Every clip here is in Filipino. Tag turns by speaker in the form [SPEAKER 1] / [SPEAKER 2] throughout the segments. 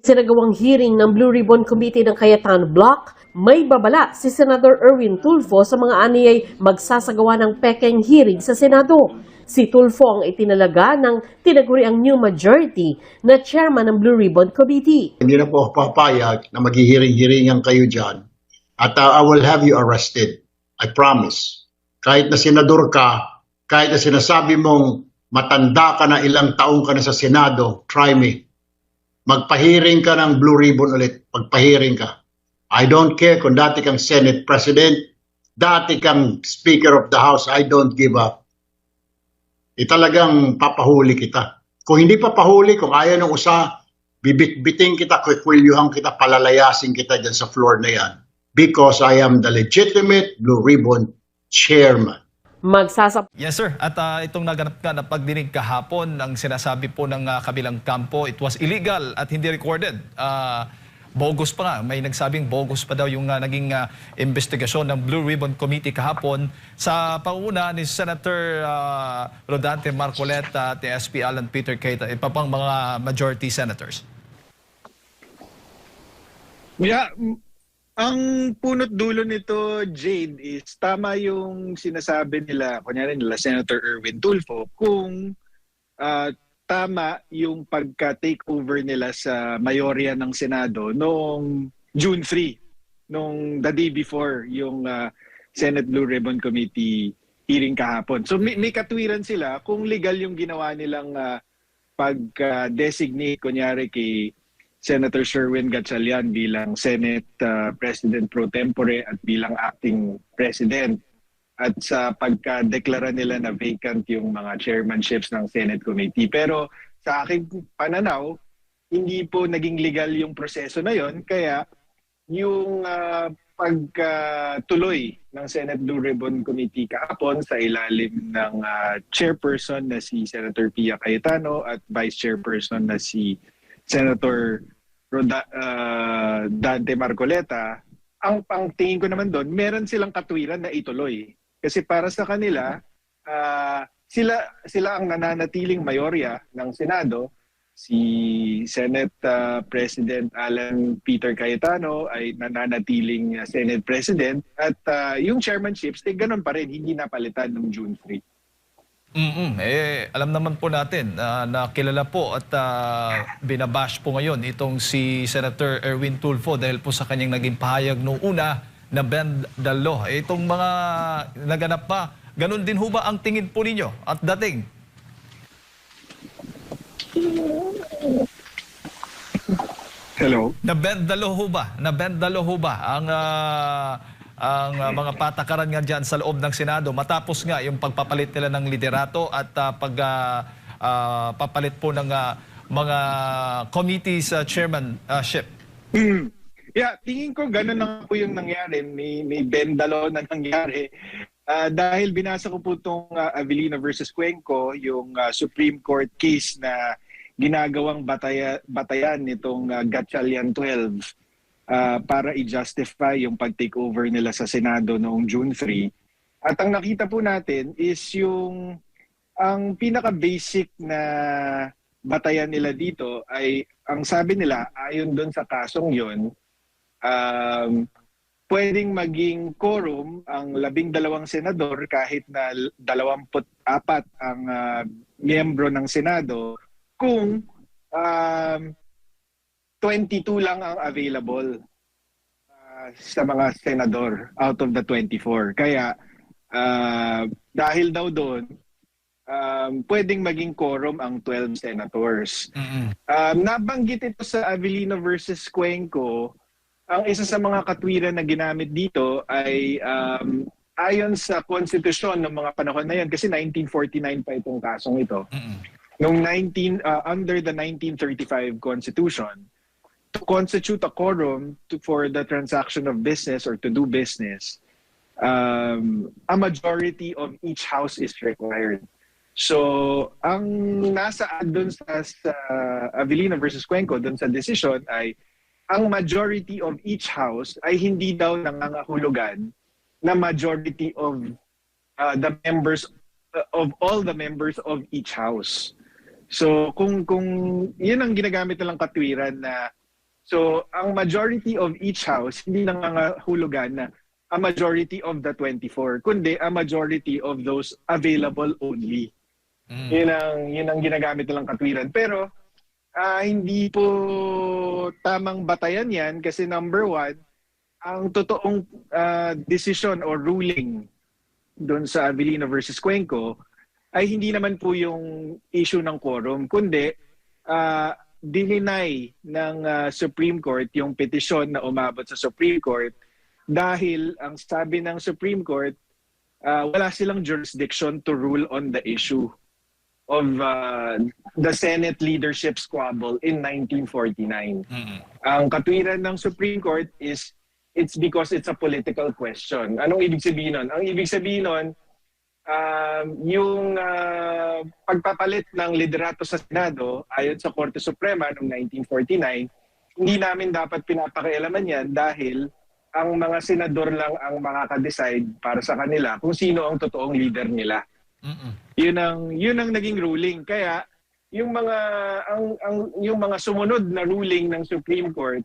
[SPEAKER 1] Sinagawang hearing ng Blue Ribbon Committee ng Cayetano Block, may babala si Senador Erwin Tulfo sa mga aniyay magsasagawa ng pekeng hearing sa Senado. Si Tulfo ang itinalaga ng tinaguriang new majority na chairman ng Blue Ribbon Committee.
[SPEAKER 2] Hindi na po ako papayag na maghihiring-hiringan kayo dyan at I will have you arrested. I promise. Kahit na senador ka, kahit na sinasabi mong matanda ka na, ilang taong ka na sa Senado, try me. Magpahiring ka ng Blue Ribbon ulit. Magpahiring ka. I don't care kung dati kang Senate President, dati kang Speaker of the House, I don't give up. Talagang papahuli kita. Kung hindi papahuli, kung ayaw ng usa, bibit-biting kita, kwikwelyuhan kita, palalayasin kita dyan sa floor na yan. Because I am the legitimate Blue Ribbon Chairman.
[SPEAKER 3] Yes sir, at itong naganap nga na pagdinig kahapon, ang sinasabi po ng kabilang kampo, it was illegal at hindi recorded. Bogus pa nga, may nagsabing bogus pa daw yung naging investigasyon ng Blue Ribbon Committee kahapon sa panguna ni Senator Rodante Marcoleta at SP Alan Peter Cayetano, iba pang mga majority senators.
[SPEAKER 4] Yeah, ang punot dulo nito, Jade, is tama yung sinasabi nila, kunyari nila Senator Erwin Tulfo, kung tama yung pagka-takeover nila sa mayorya ng Senado noong June 3, nung the day before yung Senate Blue Ribbon Committee hearing kahapon. So may katwiran sila kung legal yung ginawa nilang pag-designate, kunyari kay Senator Sherwin Gatchalian bilang Senate President pro tempore at bilang acting President. At sa pagka-deklara nila na vacant yung mga chairmanships ng Senate Committee. Pero sa aking pananaw, hindi po naging legal yung proseso na yon. Kaya yung pagtuloy ng Senate Blue Ribbon Committee kahapon sa ilalim ng chairperson na si Senator Pia Cayetano at vice chairperson na si Senator Dante Marcoleta, ang tingin ko naman doon, meron silang katwiran na ituloy. Kasi para sa kanila, sila ang nananatiling mayorya ng Senado. Si Senate President Alan Peter Cayetano ay nananatiling Senate President. At yung chairmanships, ganun pa rin, hindi napalitan ng June 3.
[SPEAKER 3] Alam naman po natin na kilala po at binabash po ngayon itong si Senator Erwin Tulfo dahil po sa kanyang naging pahayag noong una na bend the law. Itong mga naganap pa, ganun din ho ba ang tingin po ninyo at dating?
[SPEAKER 4] Hello?
[SPEAKER 3] Na-bend the law ho ba? Na-bend the law ho ba ang mga patakaran nga dyan sa loob ng Senado matapos nga yung pagpapalit nila ng liderato at pagpapalit po ng mga committees chairmanship?
[SPEAKER 4] Yeah, tingin ko ganun na po yung nangyari. May bendalo na nangyari. Dahil binasa ko po itong Avellino versus Cuenco, yung Supreme Court case na ginagawang batayan nitong Gatchalian 12 para i-justify yung pag-takeover nila sa Senado noong June 3. At ang nakita po natin is ang pinaka-basic na batayan nila dito ay, ang sabi nila, ayon doon sa kasong yon, pwedeng maging quorum ang 12 senador kahit na 24 ang miyembro ng Senado kung 22 lang ang available sa mga senador out of the 24. Kaya dahil daw doon, pwedeng maging quorum ang 12 senators. Nabanggit ito sa Avellino versus Cuenco. Ang isa sa mga katwiran na ginamit dito ay ayon sa konstitusyon ng mga panahon na yan, kasi 1949 pa itong kasong ito. Nung under the 1935 Constitution, to constitute a quorum for the transaction of business or to do business, a majority of each house is required. So, ang nasa doon sa Avellino versus Cuenco, doon sa decision ay ang majority of each house ay hindi daw nangangahulugan na majority of the members of all the members of each house. So kung yun ang ginagamit nilang katwiran na So, ang majority of each house, hindi nangangahulugan na a majority of the 24, kundi a majority of those available only. Yun ang ginagamit nilang katwiran. Pero, hindi po tamang batayan yan kasi number one, ang totoong decision or ruling doon sa Avellino versus Cuenco ay hindi naman po yung issue ng quorum, kundi dininay ng Supreme Court yung petisyon na umabot sa Supreme Court dahil ang sabi ng Supreme Court, wala silang jurisdiction to rule on the issue of the Senate leadership squabble in 1949. Ang katwiran ng Supreme Court is it's because it's a political question. Anong ibig sabihin nun? Ang ibig sabihin nun, yung pagpapalit ng liderato sa Senado ayon sa Korte Suprema noong 1949, hindi namin dapat pinapakialaman yan dahil ang mga senador lang ang makaka-decide para sa kanila kung sino ang totoong leader nila. Yun ang naging ruling. Kaya yung mga sumunod na ruling ng Supreme Court,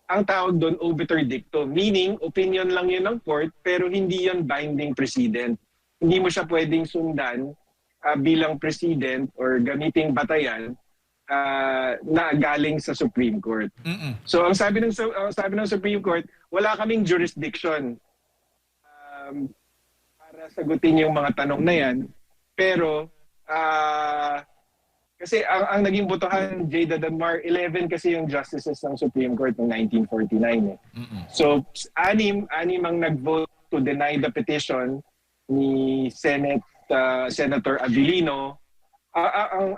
[SPEAKER 4] ang tawag doon obiter dictum, meaning opinion lang yun ng court pero hindi yun binding precedent. Hindi mo siya pwedeng sundan bilang president or gamiting batayan na galing sa Supreme Court. So ang sabi ng Supreme Court, wala kaming jurisdiction para sagutin yung mga tanong na yan. Pero kasi ang naging botohan, Jada Danmar, 11 kasi yung justices ng Supreme Court noong 1949. So, anim ang nag-vote to deny the petition ni Senator Avellino.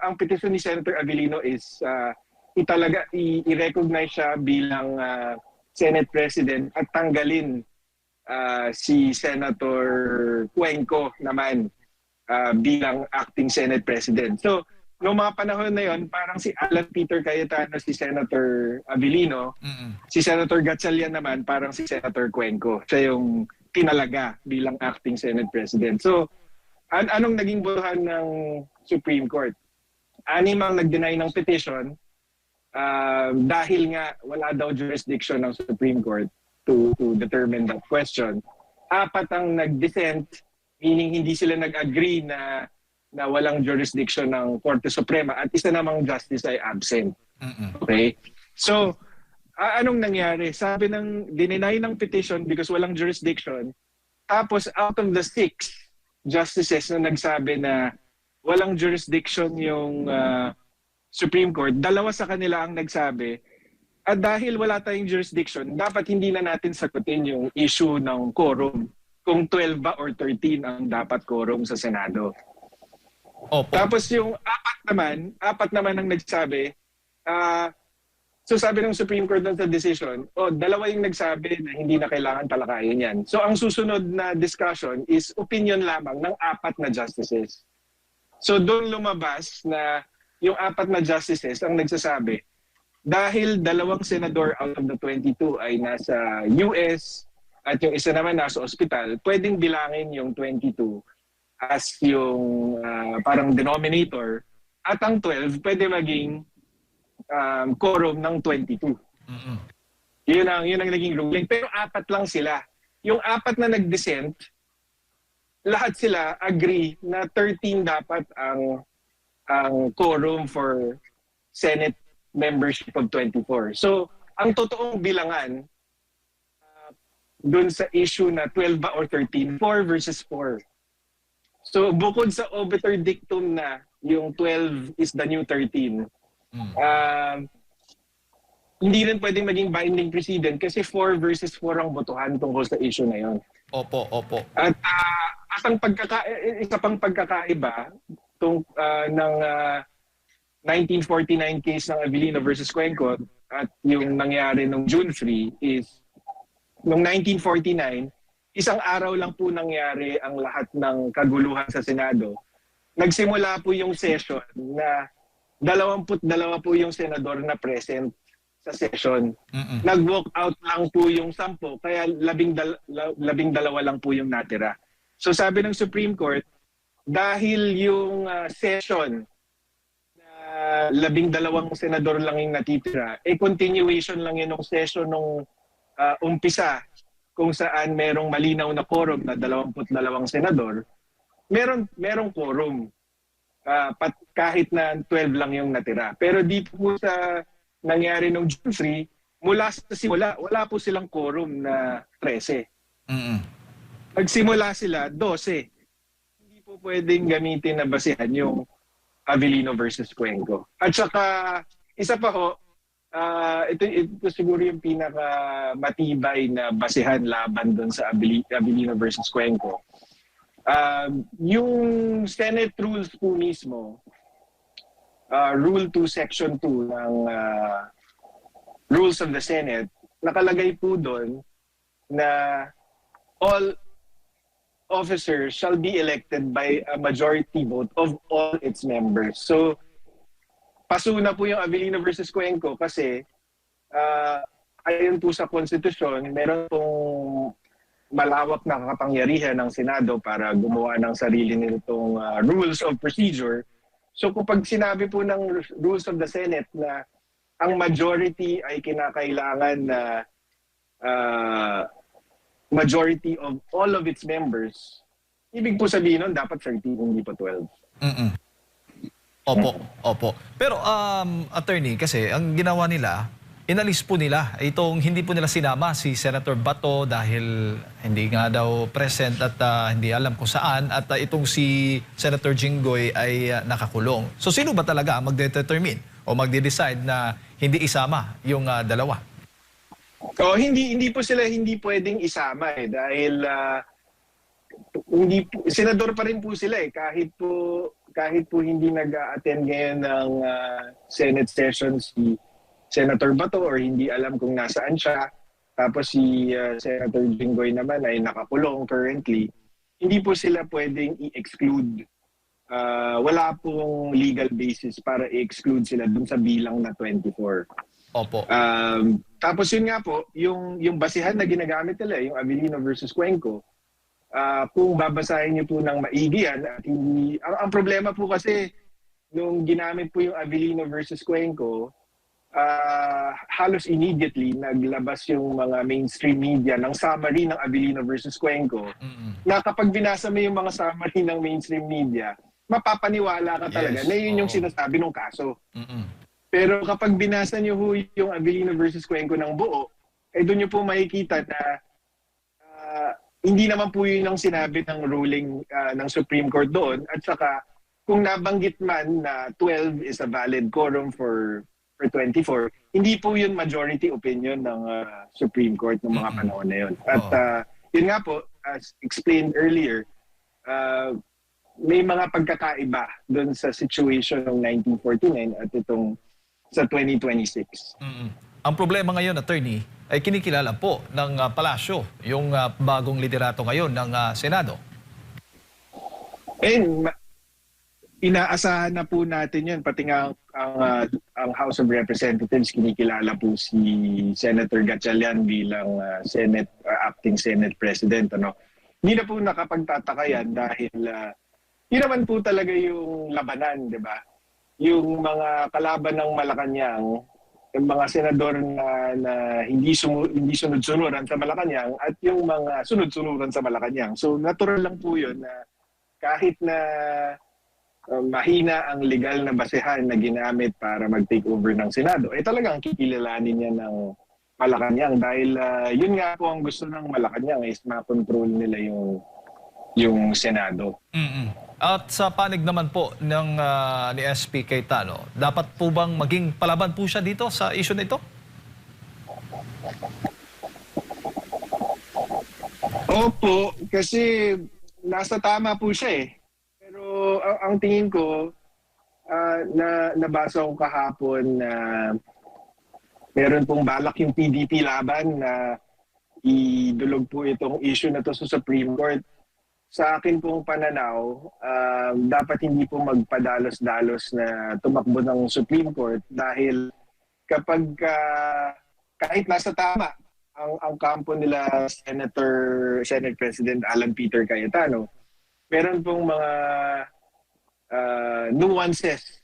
[SPEAKER 4] Ang petition ni Senator Avellino is i-recognize siya bilang Senate President at tanggalin si Senator Cuenco naman bilang acting Senate President. So, noong mga panahon na yon, parang si Alan Peter Cayetano, si Senator Avellino, si Senator Gatchalian naman, parang si Senator Cuenco. Siya yung tinalaga bilang acting Senate President. So, anong naging botohan ng Supreme Court? 6 ang nag-deny ng petition dahil nga wala daw jurisdiction ng Supreme Court to determine that question. 4 ang nag-dissent, meaning hindi sila nag-agree na walang jurisdiction ng Korte Suprema at isa namang justice ay absent. Okay? So, anong nangyari? Sabi ng dininay ng petition because walang jurisdiction, tapos out of the 6 justices na nagsabi na walang jurisdiction yung Supreme Court, 2 sa kanila ang nagsabi, at dahil wala tayong jurisdiction, dapat hindi na natin sagutin yung issue ng quorum, kung 12 ba or 13 ang dapat quorum sa Senado.
[SPEAKER 3] Opo.
[SPEAKER 4] Tapos yung 4 naman ang nagsabi, so sabi ng Supreme Court sa decision, 2 yung nagsabi na hindi na kailangan talakayin yan. So ang susunod na discussion is opinion lamang ng 4 na justices. So doon lumabas na yung 4 na justices ang nagsasabi, dahil 2 senador out of the 22 ay nasa US at yung isa naman nasa ospital, pwedeng bilangin yung 22 as yung parang denominator at ang 12 pwede maging quorum ng 22. Yun ang naging ruling. Pero 4 lang sila. Yung 4 na nag-dissent, lahat sila agree na 13 dapat ang quorum for Senate membership of 24. So, ang totoong bilangan dun sa issue na 12 ba or 13, 4 versus 4. So, bukod sa obiter dictum na yung 12 is the new 13, hindi rin pwedeng maging binding precedent kasi 4 versus 4 ang botohan tungkol sa issue na yon.
[SPEAKER 3] Opo.
[SPEAKER 4] At isa pang pagkakaiba ng 1949 case ng Avellino versus Cuenco at yung nangyari nung June 3 is nung 1949, isang araw lang po nangyari ang lahat ng kaguluhan sa Senado. Nagsimula po yung session na 22 po yung senador na present sa session. Nag-walk out lang po yung 10, kaya 12 lang po yung natira. So sabi ng Supreme Court, dahil yung session na 12 senador lang yung natitira, continuation lang yun ng session nung umpisa kung saan merong malinaw na quorum na 22 senador, merong quorum. Kahit na 12 lang yung natira. Pero dito po sa nangyari nung June 3, mula sa simula, wala po silang quorum na 13.
[SPEAKER 3] Mm-mm.
[SPEAKER 4] Nagsimula sila 12. Hindi po pwedeng gamitin na basihan yung Avellino versus Cuenco. At saka, isa pa ho, ito siguro yung pinaka matibay na basihan laban doon sa Avellino versus Cuenco. Yung Senate rules po mismo, Rule 2, Section 2 ng Rules of the Senate, nakalagay po doon na all officers shall be elected by a majority vote of all its members. So, paso na po yung Avellino versus Cuenco kasi ayon po sa konstitusyon, meron pong malawak na kapangyarihan ng Senado para gumawa ng sarili nitong rules of procedure. So kapag sinabi po ng rules of the Senate na ang majority ay kinakailangan na majority of all of its members, ibig po sabihin nun dapat 13, hindi pa 12.
[SPEAKER 3] Mm-mm. Opo. Pero attorney, kasi ang ginawa nila, inalis po nila itong hindi po nila sinama si Senator Bato dahil hindi nga daw present at hindi alam kung saan, at itong si Senator Jinggoy ay nakakulong. So sino ba talaga ang magdedetermine o magde-decide na hindi isama yung dalawa?
[SPEAKER 4] Hindi po sila hindi pwedeng isama dahil senador pa rin po sila kahit po hindi nag-attend ngayon ng Senate session si Senator Bato or hindi alam kung nasaan siya. Tapos si Senator Jinggoy naman ay nakakulong currently. Hindi po sila pwedeng i-exclude. Wala pong legal basis para i-exclude sila dun sa bilang na 24.
[SPEAKER 3] Opo.
[SPEAKER 4] Tapos yun nga po, yung basihan na ginagamit nila, yung Avellino versus Cuenco, kung babasahin niyo po ng maigi yan, at hindi, ang problema po kasi, nung ginamit po yung Avellino versus Cuenco, halos immediately naglabas yung mga mainstream media ng summary ng Avellino versus Cuenco, na kapag binasa mo yung mga summary ng mainstream media, mapapaniwala ka talaga na yun yung sinasabi ng kaso. Pero kapag binasa niyo yung Avellino versus Cuenco ng buo, doon niyo po makikita na hindi naman po yun ang sinabi ng ruling ng Supreme Court doon. At saka, kung nabanggit man na 12 is a valid quorum for 24, hindi po yun majority opinion ng Supreme Court ng mga panahon na yun. At yun nga po, as explained earlier, may mga pagkakaiba doon sa situation ng 1949 at itong sa 2026.
[SPEAKER 3] Ang problema ngayon, attorney, ay kinikilala po ng palasyo, yung bagong liderato ngayon ng Senado.
[SPEAKER 4] Inaasahan na po natin yun. Pati nga ang House of Representatives, kinikilala po si Senator Gatchalian bilang acting Senate President. Hindi na po nakapagtataka yan dahil yun naman po talaga yung labanan, di ba? Yung mga kalaban ng Malacanang, yung mga senador na hindi sunod-sunuran sa Malacanang at yung mga sunod-sunuran sa Malacanang. So natural lang po yun na kahit na mahina ang legal na basehan na ginamit para mag-take over ng Senado, talagang kikilalanin niya ng Malacanang dahil yun nga po ang gusto ng Malacanang is ma-control nila yung Senado.
[SPEAKER 3] At sa panig naman po ni SP Cayetano, dapat po bang maging palaban po siya dito sa issue na ito?
[SPEAKER 4] Opo, kasi nasa tama po siya Pero ang tingin ko, nabasa ko kahapon na meron pong balak yung PDP laban na idulog po itong issue na to sa Supreme Court. Sa akin pong pananaw, dapat hindi po magpadalos-dalos na tumakbo ng Supreme Court dahil kapag kahit nasa tama ang kampo nila Senate President Alan Peter Cayetano, meron pong mga nuances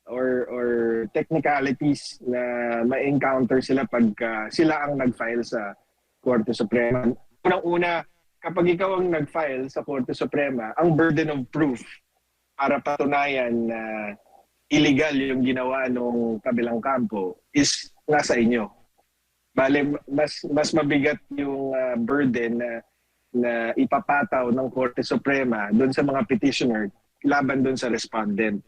[SPEAKER 4] or technicalities na ma-encounter sila pagka sila ang nag-file sa Korte Suprema. Unang-una, kapag ikaw ang nag-file sa Korte Suprema, ang burden of proof para patunayan na illegal yung ginawa ng kabilang kampo is nasa inyo. Bale, mas mabigat yung burden na ipapataw ng Korte Suprema doon sa mga petitioner laban doon sa respondent.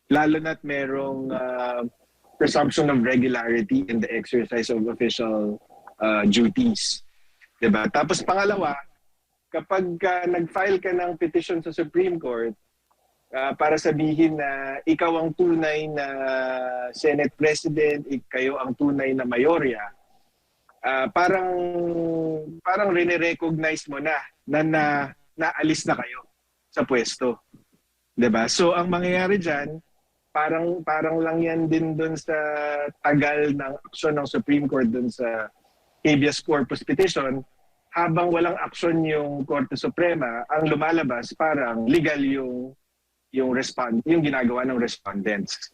[SPEAKER 4] Lalo na't merong presumption of regularity in the exercise of official duties. Diba? Tapos pangalawa, kapag nag-file ka ng petition sa Supreme Court para sabihin na ikaw ang tunay na Senate President, kayo ang tunay na mayorya, parang rene-recognize mo na naalis na kayo sa pwesto. 'Di ba? So ang mangyayari diyan, parang lang yan din doon sa tagal ng aksyon ng Supreme Court doon sa habeas corpus petition. Habang walang aksyon yung Korte Suprema, ang lumalabas parang legal yung ginagawa ng respondents.